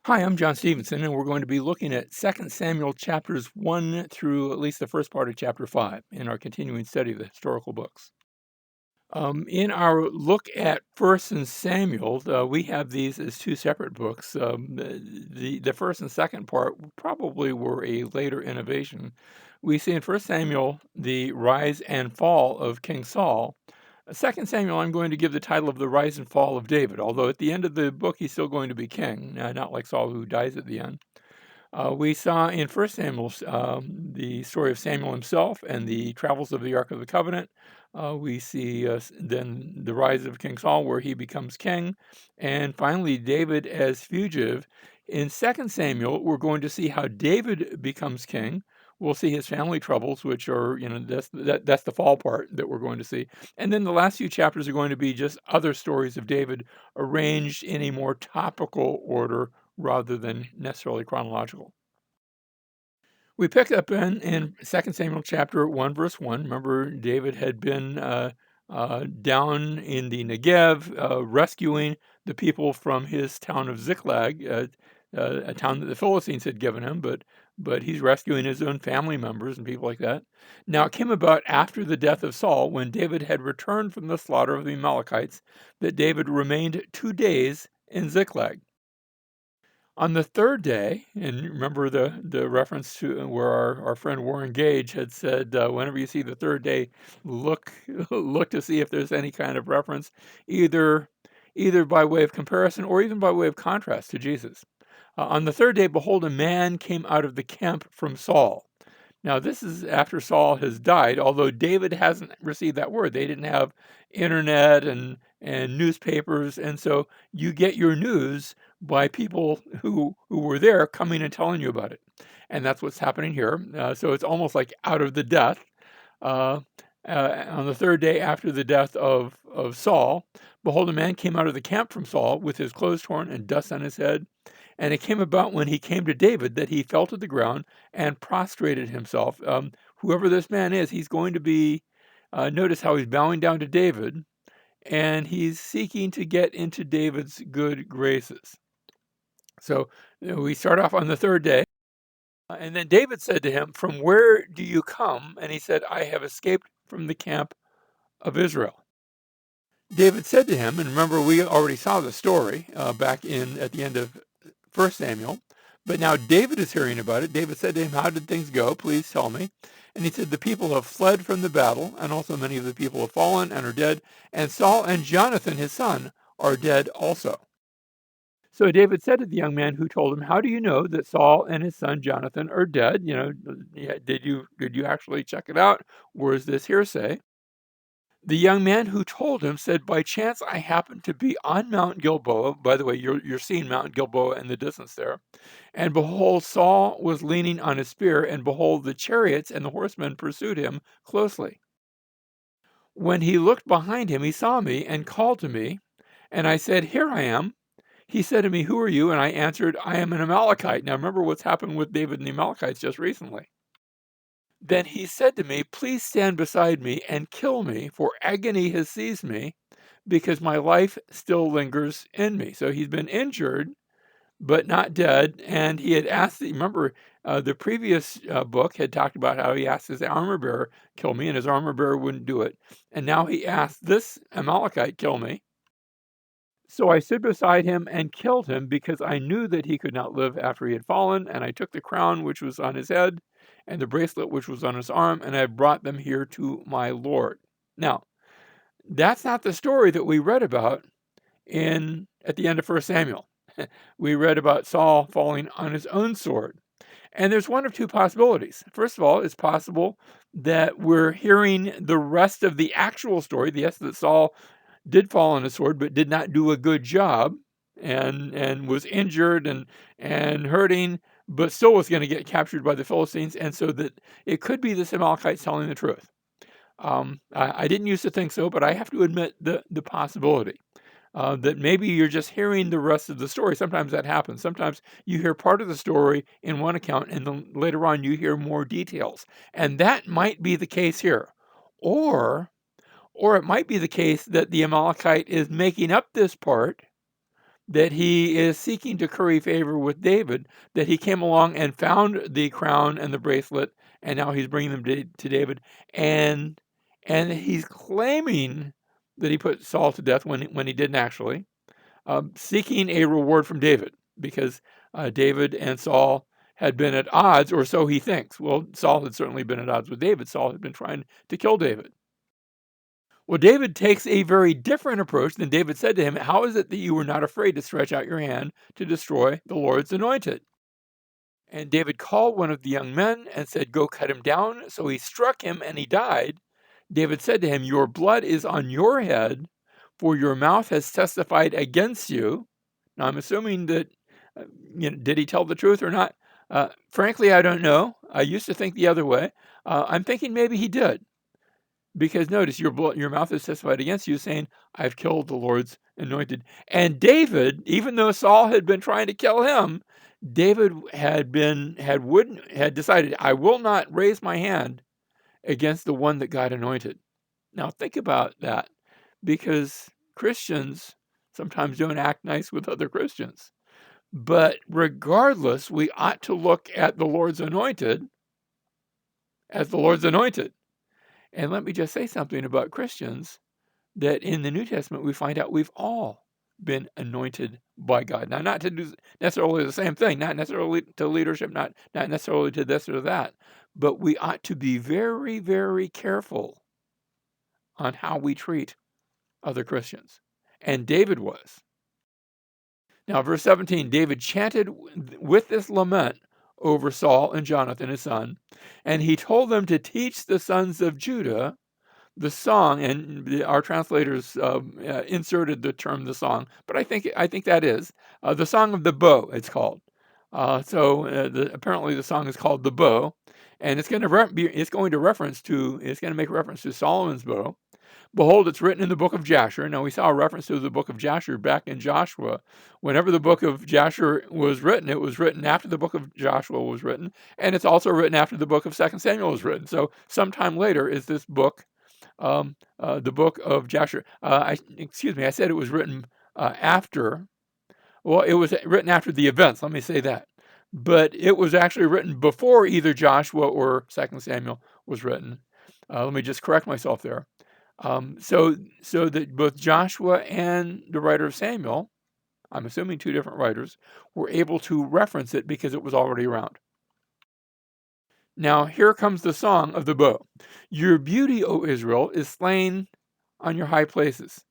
Hi, I'm John Stevenson, and we're going to be looking at 2 Samuel chapters 1 through at least the first part of chapter 5 in our continuing study of the historical books. In our look at 1st and Samuel, we have these as two separate books. The first and second part probably were a later innovation. We see in 1st Samuel the rise and fall of King Saul. 2nd Samuel, I'm going to give the title of the rise and fall of David, although at the end of the book he's still going to be king, not like Saul who dies at the end. We saw in 1st Samuel the story of Samuel himself and the travels of the Ark of the Covenant. We see then the rise of King Saul, where he becomes king, and finally David as fugitive. In 2nd Samuel, we're going to see how David becomes king. We'll see his family troubles, which are, that's the fall part that we're going to see. And then the last few chapters are going to be just other stories of David arranged in a more topical order rather than necessarily chronological. We pick up in 2 Samuel chapter 1, verse 1. Remember, David had been down in the Negev rescuing the people from his town of Ziklag, a town that the Philistines had given him, but he's rescuing his own family members and people like that. Now, it came about after the death of Saul, when David had returned from the slaughter of the Amalekites, that David remained 2 days in Ziklag. On the third day, and remember the reference to where our friend Warren Gage had said, whenever you see the third day, look look to see if there's any kind of reference, either by way of comparison or even by way of contrast to Jesus. On the third day, behold, a man came out of the camp from Saul. Now, this is after Saul has died, although David hasn't received that word. They didn't have internet and newspapers, and so you get your news by people who were there coming and telling you about it. And that's what's happening here. So it's almost like out of the death. Uh, on the third day after the death of Saul, behold, a man came out of the camp from Saul with his clothes torn and dust on his head. And it came about when he came to David that he fell to the ground and prostrated himself. Whoever this man is, he's going to be, notice how he's bowing down to David, and he's seeking to get into David's good graces. So we start off on the third day. And then David said to him, "From where do you come?" And he said, "I have escaped from the camp of Israel." David said to him, and remember, we already saw the story back at the end of 1 Samuel, but now David is hearing about it. David said to him, "How did things go? Please tell me." And he said, "The people have fled from the battle, and also many of the people have fallen and are dead, and Saul and Jonathan, his son, are dead also." So David said to the young man who told him, "How do you know that Saul and his son Jonathan are dead? Did you actually check it out? Or is this hearsay?" The young man who told him said, "By chance I happened to be on Mount Gilboa." By the way, you're seeing Mount Gilboa in the distance there. "And behold, Saul was leaning on his spear, and behold, the chariots and the horsemen pursued him closely. When he looked behind him, he saw me and called to me, and I said, 'Here I am.' He said to me, 'Who are you?' And I answered, 'I am an Amalekite.'" Now remember what's happened with David and the Amalekites just recently. "Then he said to me, 'Please stand beside me and kill me, for agony has seized me, because my life still lingers in me.'" So he's been injured, but not dead. And he had asked, remember, the previous book had talked about how he asked his armor bearer, "Kill me," and his armor bearer wouldn't do it. And now he asked this Amalekite, "Kill me." So I stood beside him and killed him, because I knew that he could not live after he had fallen. And I took the crown which was on his head and the bracelet which was on his arm, and I brought them here to my Lord. Now, that's not the story that we read about at the end of 1 Samuel. We read about Saul falling on his own sword. And there's one of two possibilities. First of all, it's possible that we're hearing the rest of the actual story, yes, that Saul did fall on a sword, but did not do a good job, and was injured and hurting, but still was going to get captured by the Philistines, and so that it could be this Amalekite telling the truth. I didn't used to think so, but I have to admit the possibility that maybe you're just hearing the rest of the story. Sometimes that happens. Sometimes you hear part of the story in one account, and then later on you hear more details, and that might be the case here. Or it might be the case that the Amalekite is making up this part that he is seeking to curry favor with David, that he came along and found the crown and the bracelet, and now he's bringing them to David, and he's claiming that he put Saul to death when he didn't actually, seeking a reward from David, because David and Saul had been at odds, or so he thinks. Well, Saul had certainly been at odds with David. Saul had been trying to kill David. Well, David takes a very different approach than David said to him. How is it that you were not afraid to stretch out your hand to destroy the Lord's anointed? And David called one of the young men and said, go cut him down. So he struck him and he died. David said to him, your blood is on your head, for your mouth has testified against you. Now, I'm assuming that, did he tell the truth or not? Frankly, I don't know. I used to think the other way. I'm thinking maybe he did. Because notice, your mouth has testified against you, saying, I've killed the Lord's anointed. And David, even though Saul had been trying to kill him, David had decided, I will not raise my hand against the one that God anointed. Now think about that, because Christians sometimes don't act nice with other Christians. But regardless, we ought to look at the Lord's anointed as the Lord's anointed. And let me just say something about Christians, that in the New Testament we find out we've all been anointed by God. Now, not to do necessarily the same thing, not necessarily to leadership, not necessarily to this or that, but we ought to be very, very careful on how we treat other Christians. And David was. Now, verse 17, David chanted with this lament over Saul and Jonathan, his son, and he told them to teach the sons of Judah the song, and our translators inserted the term "the song," but I think that is the song of the bow. It's called. Apparently, the song is called the bow, and it's going to make reference to Solomon's bow. Behold, it's written in the book of Jasher. Now, we saw a reference to the book of Jasher back in Joshua. Whenever the book of Jasher was written, it was written after the book of Joshua was written, and it's also written after the book of 2 Samuel was written. So sometime later is this book, the book of Jasher. I said it was written after. Well, it was written after the events, let me say that. But it was actually written before either Joshua or 2 Samuel was written. Let me just correct myself there. So that both Joshua and the writer of Samuel, I'm assuming two different writers, were able to reference it because it was already around. Now, here comes the song of the bow. Your beauty, O Israel, is slain on your high places.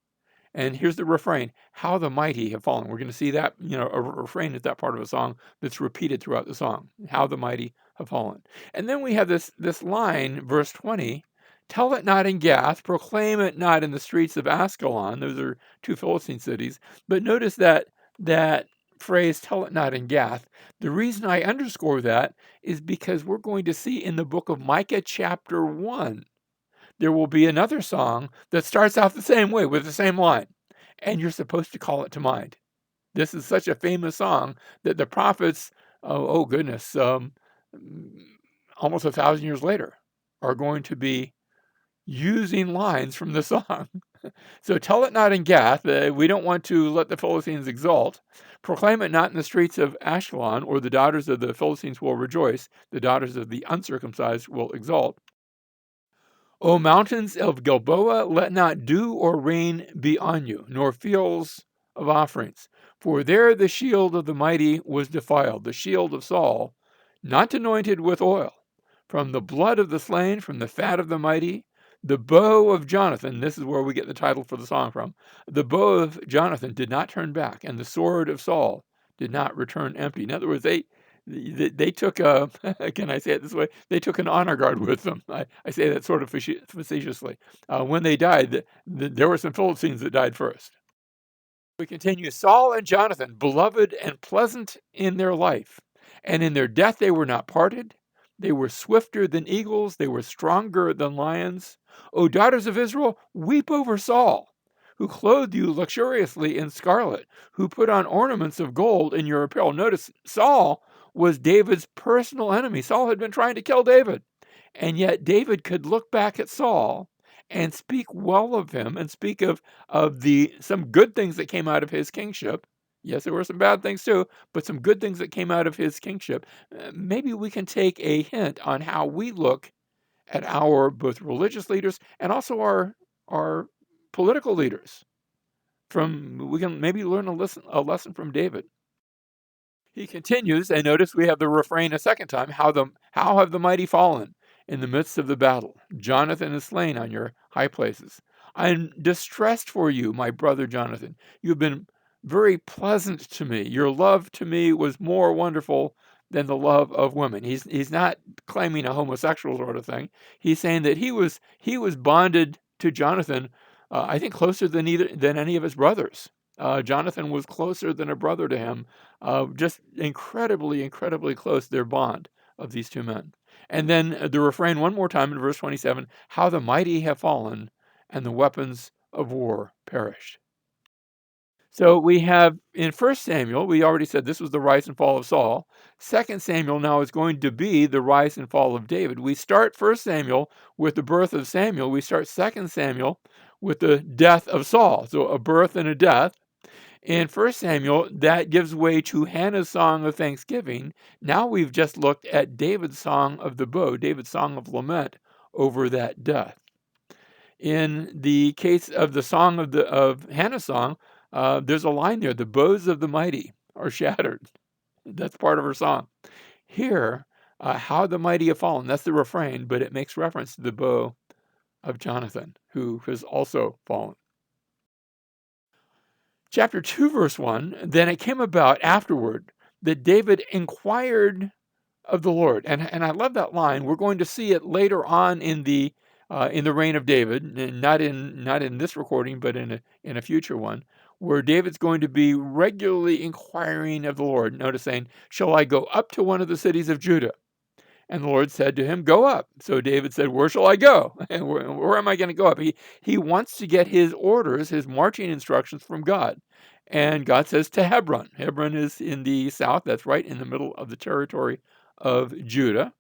And here's the refrain, how the mighty have fallen. We're going to see that, a refrain is that part of a song that's repeated throughout the song, how the mighty have fallen. And then we have this line, verse 20, tell it not in Gath, proclaim it not in the streets of Ascalon. Those are two Philistine cities. But notice that phrase, tell it not in Gath. The reason I underscore that is because we're going to see in the book of Micah chapter 1, there will be another song that starts out the same way with the same line, and you're supposed to call it to mind. This is such a famous song that the prophets, almost 1,000 years later, are going to be using lines from the song. So tell it not in Gath. We don't want to let the Philistines exult. Proclaim it not in the streets of Ashkelon, or the daughters of the Philistines will rejoice. The daughters of the uncircumcised will exult. O mountains of Gilboa, let not dew or rain be on you, nor fields of offerings. For there the shield of the mighty was defiled, the shield of Saul, not anointed with oil. From the blood of the slain, from the fat of the mighty, the bow of Jonathan, this is where we get the title for the song from, the bow of Jonathan did not turn back, and the sword of Saul did not return empty. In other words, they took a, can I say it this way? They took an honor guard with them. I say that sort of facetiously. When they died, there were some Philistines that died first. We continue, Saul and Jonathan, beloved and pleasant in their life, and in their death they were not parted. They were swifter than eagles. They were stronger than lions. O daughters of Israel, weep over Saul, who clothed you luxuriously in scarlet, who put on ornaments of gold in your apparel. Notice, Saul was David's personal enemy. Saul had been trying to kill David. And yet David could look back at Saul and speak well of him and speak of some good things that came out of his kingship. Yes, there were some bad things too, but some good things that came out of his kingship. Maybe we can take a hint on how we look at our both religious leaders and also our political leaders. We can maybe learn a lesson from David. He continues, and notice we have the refrain a second time. How have the mighty fallen in the midst of the battle? Jonathan is slain on your high places. I am distressed for you, my brother Jonathan. You've been very pleasant to me. Your love to me was more wonderful than the love of women. He's not claiming a homosexual sort of thing. He's saying that he was bonded to Jonathan, I think closer than any of his brothers. Jonathan was closer than a brother to him, just incredibly, incredibly close, their bond of these two men. And then the refrain one more time in verse 27, how the mighty have fallen and the weapons of war perished. So we have in 1 Samuel, we already said this was the rise and fall of Saul. 2 Samuel now is going to be the rise and fall of David. We start 1 Samuel with the birth of Samuel. We start 2 Samuel with the death of Saul. So a birth and a death. In 1 Samuel, that gives way to Hannah's song of thanksgiving. Now we've just looked at David's song of the bow, David's song of lament over that death. In the case of the song of Hannah's song, there's a line there, the bows of the mighty are shattered. That's part of her song. Here, how the mighty have fallen, that's the refrain, but it makes reference to the bow of Jonathan, who has also fallen. Chapter 2, verse 1, then it came about afterward that David inquired of the Lord. And I love that line. We're going to see it later on in the reign of David, and not in this recording, but in a future one, where David's going to be regularly inquiring of the Lord. Notice saying, shall I go up to one of the cities of Judah? And the Lord said to him, go up. So David said, where shall I go? And where am I going to go up? He wants to get his orders, his marching instructions from God. And God says to Hebron. Hebron is in the south. That's right in the middle of the territory of Judah.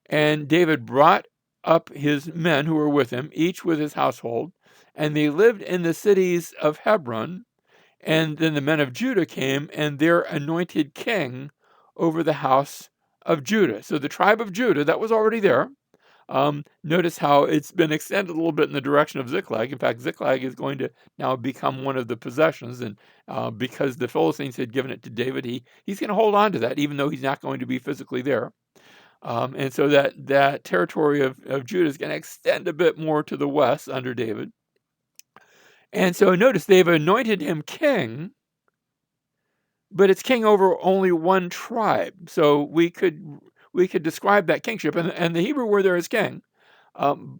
And David brought up his men who were with him, each with his household, and they lived in the cities of Hebron. And then the men of Judah came, and they're anointed king over the house of Judah. So the tribe of Judah, that was already there. Notice how it's been extended a little bit in the direction of Ziklag. In fact, Ziklag is going to now become one of the possessions. And because the Philistines had given it to David, he's going to hold on to that, even though he's not going to be physically there. And so that territory of Judah is going to extend a bit more to the west under David. And so notice they've anointed him king, but it's king over only one tribe. So we could describe that kingship, and the Hebrew word there is king,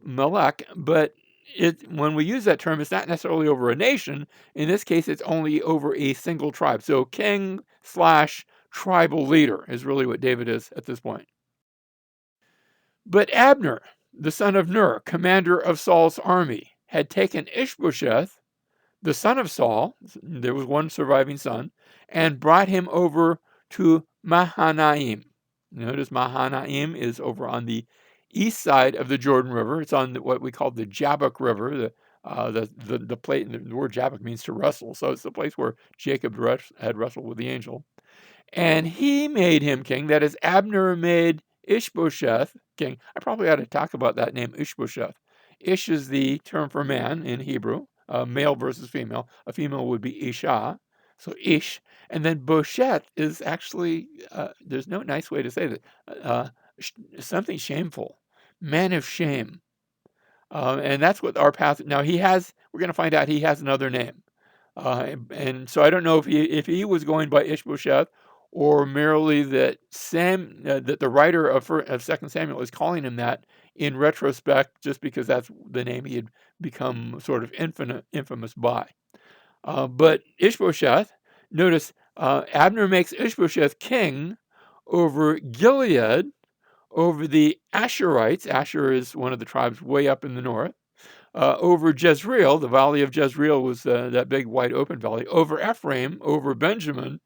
Melech, but when we use that term, it's not necessarily over a nation. In this case, it's only over a single tribe. So king / tribal leader is really what David is at this point. But Abner, the son of Ner, commander of Saul's army, had taken Ishbosheth, the son of Saul, there was one surviving son, and brought him over to Mahanaim. Notice Mahanaim is over on the east side of the Jordan River. It's on what we call the Jabbok River. The word Jabbok means to wrestle, so it's the place where Jacob had wrestled with the angel. And he made him king. That is, Abner made Ishbosheth king. I probably ought to talk about that name, Ishbosheth. Ish is the term for man in Hebrew, male versus female. A female would be Isha, so Ish. And then Bosheth is actually, there's no nice way to say that, something shameful, man of shame. And that's what our path, now we're going to find out he has another name. And so I don't know if he was going by Ishbosheth, or merely that that the writer of 2 Samuel is calling him that in retrospect, just because that's the name he had become sort of infamous by. But Ishbosheth, notice Abner makes Ishbosheth king over Gilead, over the Asherites. Asher is one of the tribes way up in the north. Over Jezreel, the valley of Jezreel was that big wide open valley, over Ephraim, over Benjamin,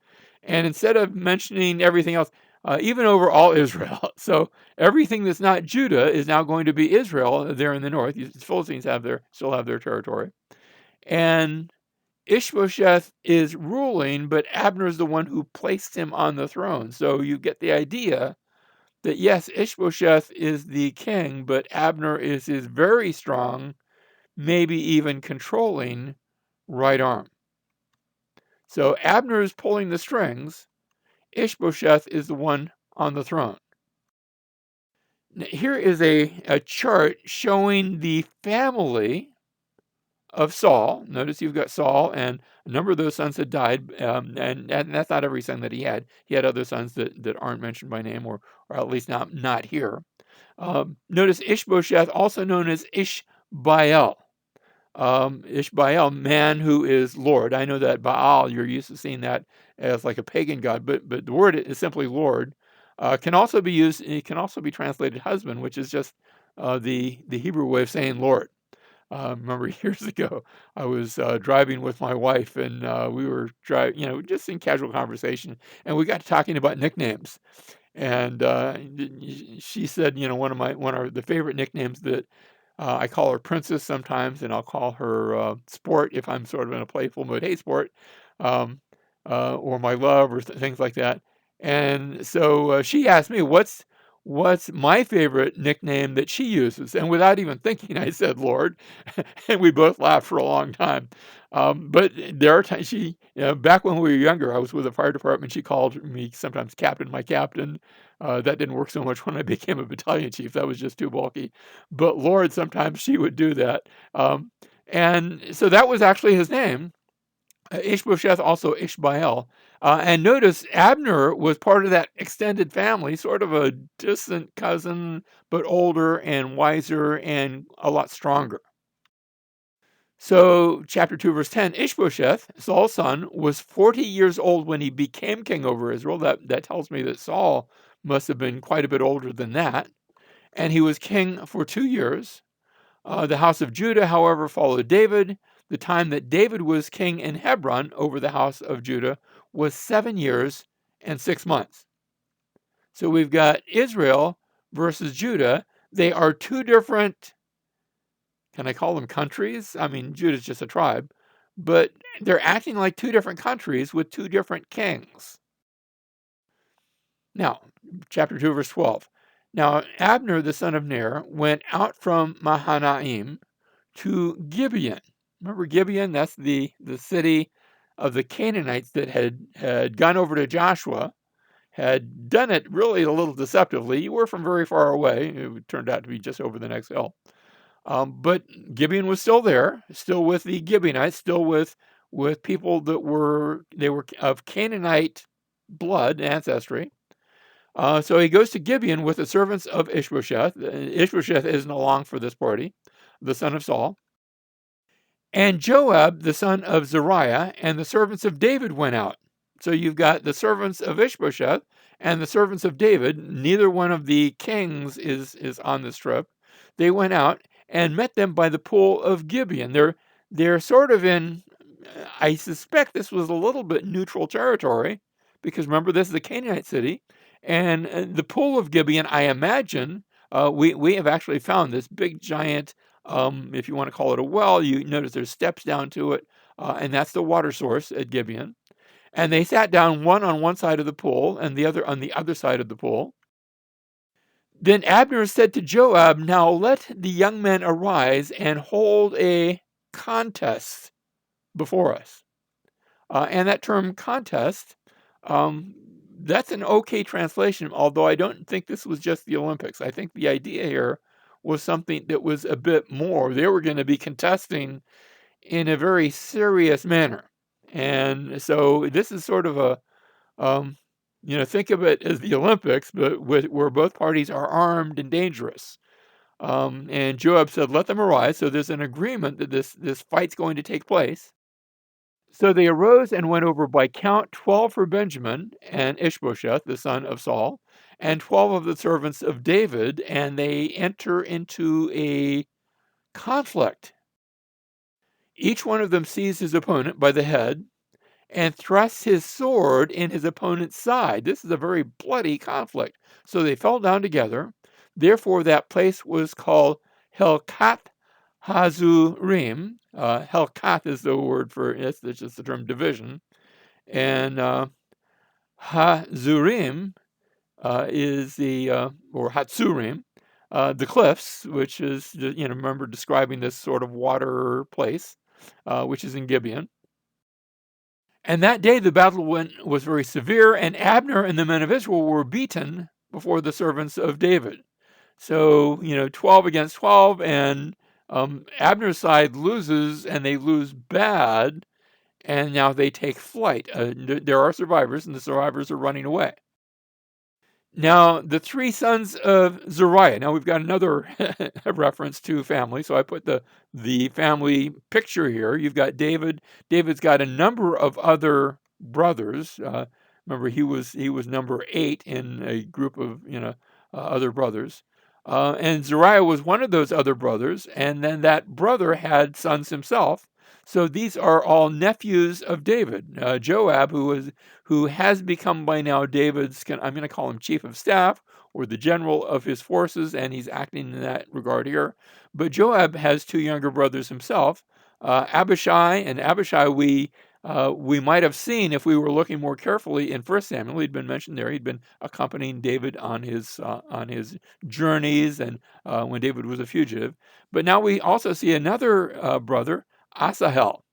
and instead of mentioning everything else, even over all Israel. So everything that's not Judah is now going to be Israel there in the north. The Philistines still have their territory. And Ishbosheth is ruling, but Abner is the one who placed him on the throne. So you get the idea that yes, Ishbosheth is the king, but Abner is his very strong, maybe even controlling right arm. So Abner is pulling the strings. Ishbosheth is the one on the throne. Now, here is a chart showing the family of Saul. Notice you've got Saul, and a number of those sons had died, and that's not every son that he had. He had other sons that aren't mentioned by name, or at least not here. Notice Ishbosheth, also known as Ishbaal. Ishbaal, man who is Lord. I know that Baal, you're used to seeing that as like a pagan god, but the word is simply Lord. Can also be used. It can also be translated husband, which is just the Hebrew way of saying Lord. Remember years ago, I was driving with my wife, and we were driving, just in casual conversation, and we got to talking about nicknames. And she said, one of the favorite nicknames that I call her Princess sometimes, and I'll call her Sport if I'm sort of in a playful mood. Hey, Sport, um, or my love, or things like that. And so she asked me, "What's my favorite nickname that she uses?" And without even thinking, I said, "Lord," and we both laughed for a long time. But there are times back when we were younger, I was with the fire department. She called me sometimes Captain, my captain. That didn't work so much when I became a battalion chief. That was just too bulky. But Lord, sometimes she would do that. And so that was actually his name. Ishbosheth, also Ishbaal. And notice Abner was part of that extended family, sort of a distant cousin, but older and wiser and a lot stronger. So, chapter 2, verse 10, Ishbosheth, Saul's son, was 40 years old when he became king over Israel. That tells me that Saul must have been quite a bit older than that. And he was king for 2 years. The house of Judah, however, followed David. The time that David was king in Hebron over the house of Judah was 7 years and 6 months. So we've got Israel versus Judah. They are two different, can I call them countries? I mean, Judah's just a tribe, but they're acting like two different countries with two different kings. Now, chapter 2, verse 12. Now, Abner, the son of Ner, went out from Mahanaim to Gibeon. Remember Gibeon? That's the city of the Canaanites that had gone over to Joshua, had done it really a little deceptively. You were from very far away. It turned out to be just over the next hill. But Gibeon was still there, still with the Gibeonites, still with people that were of Canaanite blood ancestry. So he goes to Gibeon with the servants of Ishbosheth. Ishbosheth isn't along for this party, the son of Saul. And Joab, the son of Zeruiah, and the servants of David went out. So you've got the servants of Ishbosheth and the servants of David. Neither one of the kings is on this trip. They went out and met them by the pool of Gibeon. They're sort of in, I suspect this was a little bit neutral territory, because remember, this is a Canaanite city. And the pool of Gibeon, I imagine, we have actually found this big giant, if you want to call it a well. You notice there's steps down to it, and that's the water source at Gibeon. And they sat down, one on one side of the pool and the other on the other side of the pool. Then Abner said to Joab, "Now let the young men arise and hold a contest before us." And that term contest, um, that's an okay translation, although I don't think this was just the Olympics. I think the idea here was something that was a bit more. They were going to be contesting in a very serious manner. And so this is sort of um, think of it as the Olympics, but where both parties are armed and dangerous. And Joab said, "Let them arise." So there's an agreement that this fight's going to take place. So they arose and went over by count 12 for Benjamin and Ishbosheth, the son of Saul, and 12 of the servants of David, and they enter into a conflict. Each one of them seized his opponent by the head and thrust his sword in his opponent's side. This is a very bloody conflict. So they fell down together. Therefore, that place was called Helkath Hazurim. Helkath is the word for it. It's just the term division. And Hazurim is or Hatsurim, the cliffs, which is, remember describing this sort of water place, which is in Gibeon. And that day the battle was very severe, and Abner and the men of Israel were beaten before the servants of David. So, 12 against 12, and Abner's side loses, and they lose bad, and now they take flight. There are survivors, and the survivors are running away. Now, the three sons of Zeruiah. Now we've got another reference to family. So I put the family picture here. You've got David. David's got a number of other brothers. Remember, he was number 8 in a group of other brothers. And Zeruiah was one of those other brothers. And then that brother had sons himself. So these are all nephews of David. Joab, who has become by now David's, I'm going to call him chief of staff or the general of his forces, and he's acting in that regard here. But Joab has 2 younger brothers himself, Abishai, and Abishai we might have seen if we were looking more carefully in 1 Samuel. He'd been mentioned there. He'd been accompanying David on his journeys and when David was a fugitive. But now we also see another brother, Asahel.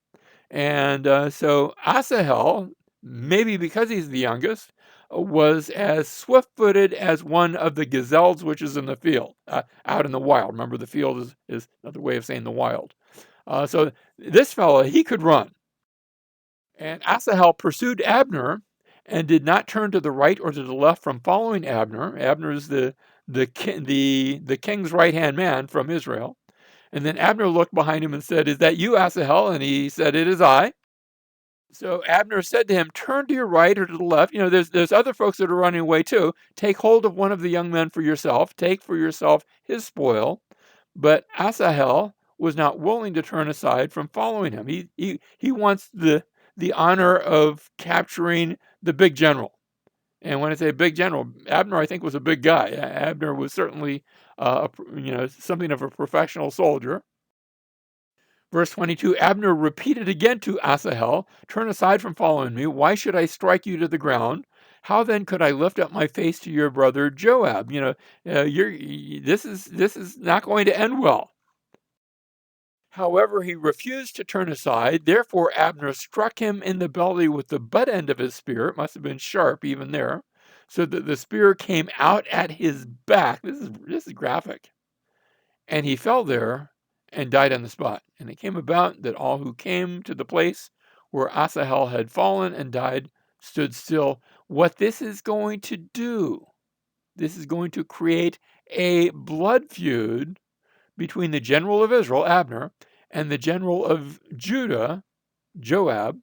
And so Asahel, maybe because he's the youngest, was as swift-footed as one of the gazelles which is in the field, out in the wild. Remember, the field is another way of saying the wild. So this fellow, he could run. And Asahel pursued Abner and did not turn to the right or to the left from following Abner. Abner is the king's right-hand man from Israel. And then Abner looked behind him and said, "Is that you, Asahel?" And he said, "It is I." So Abner said to him, "Turn to your right or to the left. There's other folks that are running away too. Take hold of one of the young men for yourself. Take for yourself his spoil." But Asahel was not willing to turn aside from following him. He wants the honor of capturing the big general. And when I say big general, Abner, I think, was a big guy. Abner was certainly, something of a professional soldier. Verse 22, Abner repeated again to Asahel, "Turn aside from following me. Why should I strike you to the ground? How then could I lift up my face to your brother Joab?" This is not going to end well. However, he refused to turn aside. Therefore, Abner struck him in the belly with the butt end of his spear. It must have been sharp even there, so that the spear came out at his back. This is graphic. And he fell there and died on the spot. And it came about that all who came to the place where Asahel had fallen and died stood still. What this is going to do, this is going to create a blood feud between the general of Israel, Abner, and the general of Judah, Joab.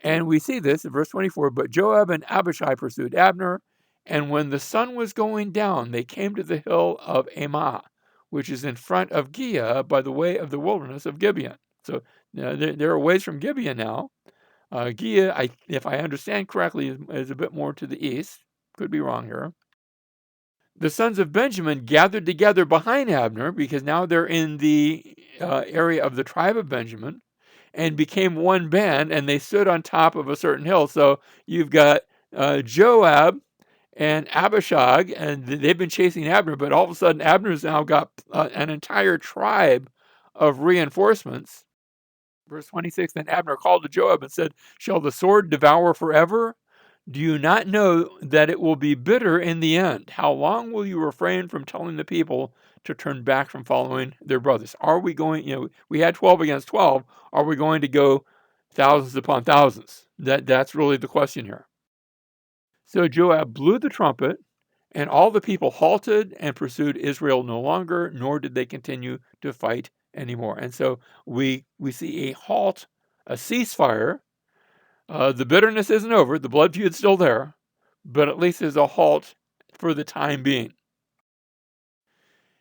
And we see this in verse 24, "But Joab and Abishai pursued Abner, and when the sun was going down, they came to the hill of Ammah, which is in front of Giah by the way of the wilderness of Gibeon." So they're a ways from Gibeon now. Giah, if I understand correctly, is a bit more to the east. Could be wrong here. The sons of Benjamin gathered together behind Abner, because now they're in the area of the tribe of Benjamin, and became one band, and they stood on top of a certain hill. So you've got Joab and Abishai, and they've been chasing Abner, but all of a sudden Abner's now got an entire tribe of reinforcements. Verse 26, then Abner called to Joab and said, "Shall the sword devour forever? Do you not know that it will be bitter in the end? How long will you refrain from telling the people to turn back from following their brothers?" Are we going, we had 12 against 12. Are we going to go thousands upon thousands? That's really the question here. So Joab blew the trumpet, and all the people halted and pursued Israel no longer, nor did they continue to fight anymore. And so we see a halt, a ceasefire. The bitterness isn't over. The blood feud's still there, but at least there's a halt for the time being.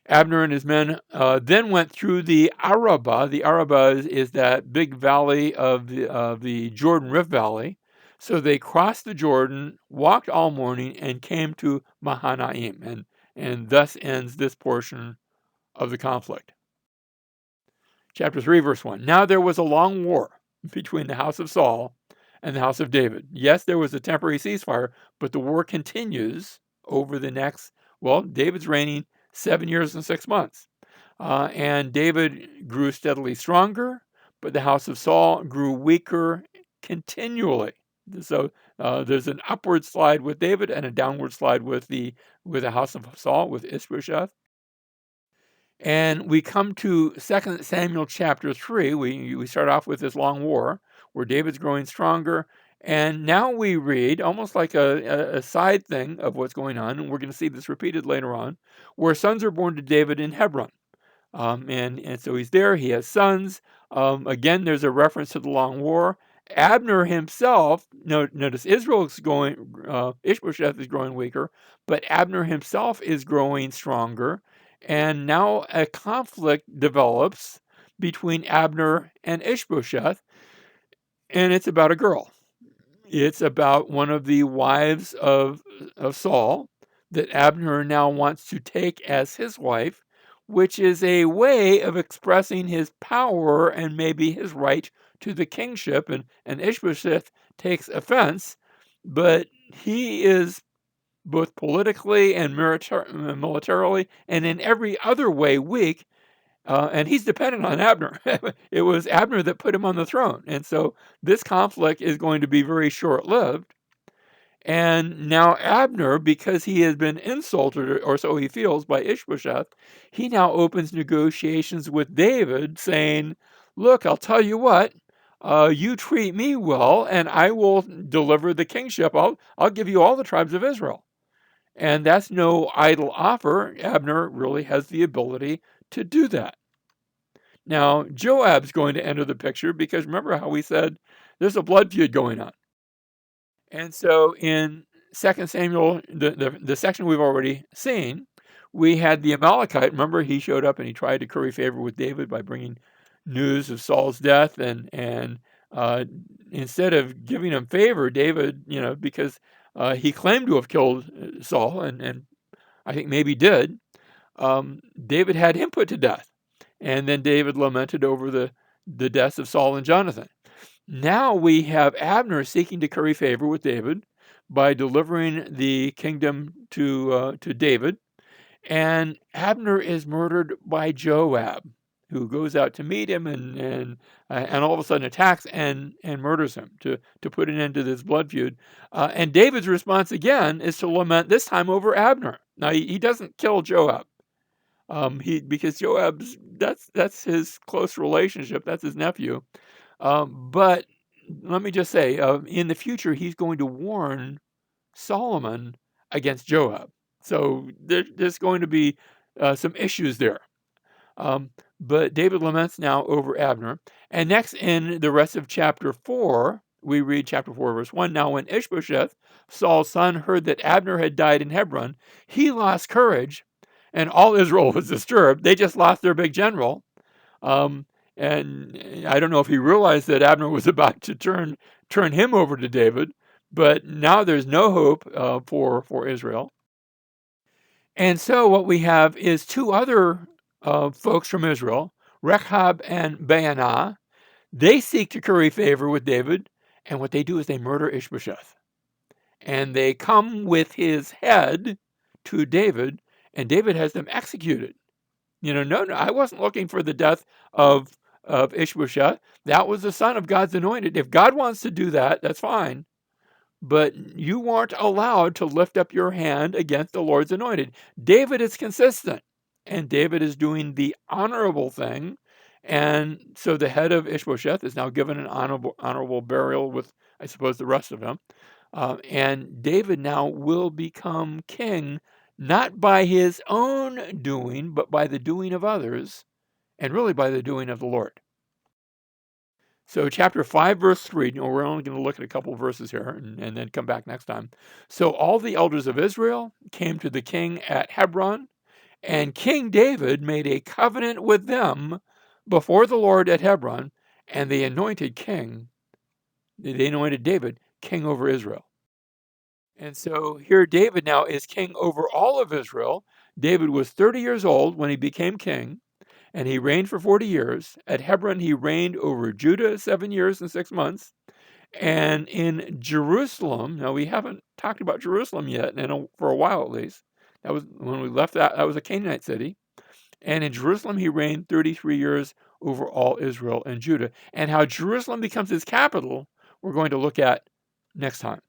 Abner and his men then went through the Arabah. The Arabah is that big valley of the Jordan Rift Valley. So they crossed the Jordan, walked all morning, and came to Mahanaim. And thus ends this portion of the conflict. Chapter 3, verse 1. Now there was a long war between the house of Saul and the house of David. Yes, there was a temporary ceasefire, but the war continues over the next, well, David's reigning 7 years and 6 months. And David grew steadily stronger, but the house of Saul grew weaker continually. So there's an upward slide with David and a downward slide with the house of Saul, with Ishbosheth. And we come to 2 Samuel chapter 3. We start off with this long war where David's growing stronger. And now we read, almost like a side thing of what's going on, and we're going to see this repeated later on, where sons are born to David in Hebron. And so he's there, he has sons. Again, there's a reference to the long war. Abner himself, notice Ishbosheth is growing weaker, but Abner himself is growing stronger. And now a conflict develops between Abner and Ishbosheth, and it's about a girl. It's about one of the wives of Saul that Abner now wants to take as his wife, which is a way of expressing his power and maybe his right to the kingship. And Ishbosheth takes offense, but he is both politically and militarily and in every other way weak. And he's dependent on Abner. It was Abner that put him on the throne. And so this conflict is going to be very short-lived. And now Abner, because he has been insulted, or so he feels, by Ishbosheth, he now opens negotiations with David saying, look, I'll tell you what, you treat me well and I will deliver the kingship. I'll give you all the tribes of Israel. And that's no idle offer. Abner really has the ability to do that. Now, Joab's going to enter the picture because remember how we said there's a blood feud going on. And so in 2 Samuel, the section we've already seen, we had the Amalekite. Remember, he showed up and he tried to curry favor with David by bringing news of Saul's death. And instead of giving him favor, David, because he claimed to have killed Saul, and I think maybe did, David had him put to death. And then David lamented over the deaths of Saul and Jonathan. Now we have Abner seeking to curry favor with David by delivering the kingdom to David. And Abner is murdered by Joab, who goes out to meet him and all of a sudden attacks and murders him to put an end to this blood feud. And David's response again is to lament, this time over Abner. Now he doesn't kill Joab. Because Joab's that's his close relationship, that's his nephew. But let me just say, in the future, he's going to warn Solomon against Joab. So there's going to be some issues there. But David laments now over Abner. And next in the rest of chapter 4, we read chapter 4, verse 1. Now when Ishbosheth, Saul's son, heard that Abner had died in Hebron, he lost courage, and all Israel was disturbed. They just lost their big general. And I don't know if he realized that Abner was about to turn him over to David, but now there's no hope for Israel. And so what we have is two other folks from Israel, Rechab and Baanah. They seek to curry favor with David, and what they do is they murder Ishbosheth. And they come with his head to David, and David has them executed. No, I wasn't looking for the death of Ishbosheth. That was the son of God's anointed. If God wants to do that, that's fine. But you weren't allowed to lift up your hand against the Lord's anointed. David is consistent, and David is doing the honorable thing. And so the head of Ishbosheth is now given an honorable burial with, I suppose, the rest of him. And David now will become king, not by his own doing, but by the doing of others, and really by the doing of the Lord. So chapter 5, verse 3, we're only going to look at a couple verses here and then come back next time. So all the elders of Israel came to the king at Hebron, and King David made a covenant with them before the Lord at Hebron, and they anointed David king over Israel. And so here David now is king over all of Israel. David was 30 years old when he became king. And he reigned for 40 years. At Hebron, he reigned over Judah 7 years and 6 months. And in Jerusalem, now we haven't talked about Jerusalem yet, for a while at least. That was when we left that was a Canaanite city. And in Jerusalem, he reigned 33 years over all Israel and Judah. And how Jerusalem becomes his capital, we're going to look at next time.